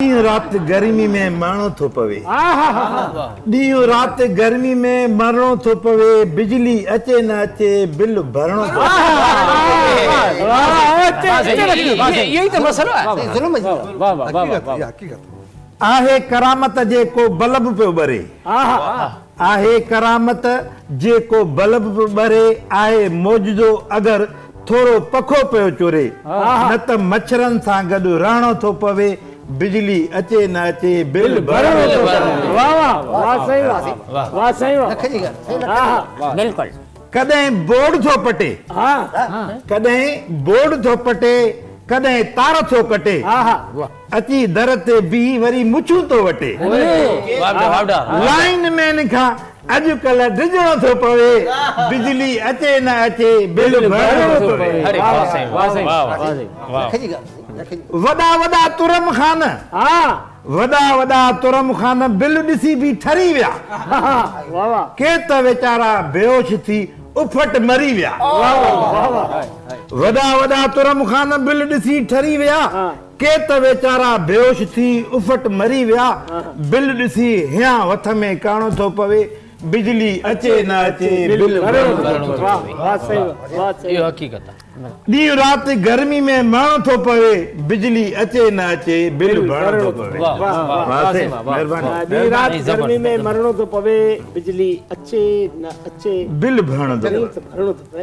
ॾींहुं राति गर्मी में मरणो थो पवे। ॾींहुं राति गर्मी में मरणो थो पवे, बिजली अचे न अचे बिल भरणो थो पवे। आहे करामत जेको बल्ब पियो ॿरे, आहे करामत जेको बल्ब पियो ॿरे, आहे मौजूदो अगरि थोरो पखो पियो चुरे, न त मच्छरनि सां गॾु रहणो थो पवे, बिजली अचे न अचे बिल भरणो थो पवे। कॾहिं बोर्ड थो पटे, कॾहिं बोर्ड थो पटे, कॾहिं तार थो कटे, अची दर ते बीह वरी मुछूं थो वटे। लाइन मैन खां अॼुकल्ह डिॼणो थो पवे, बिजली अचे न अचे बिल भरणो थो पवे। वॾा वॾा तुरम खान, वॾा वॾा तुरम खान बिल ॾिसी बि ठरी विया, के त वीचारा बेहोश थी उफट मरी विया। वॾा वॾा तुरम खान बिल ॾिसी ठरी विया, के त वीचारा बेहोश थी उफट मरी विया। बिल ॾिसी हियां वथ में काणो थो पवे, बिजली अचे न अचे बिल भरणो थो पवे। इहो हक़ीक़त आहे। ॾींहुं राति गर्मी में मरणो थो पवे, बिजली अचे न अचे बिल भरणो थो पवे। ॾींहुं राति गर्मी में मरणो थो पवे, बिजली अचे न अचे बिल भरणो थो पवे। भरणो थो पवे।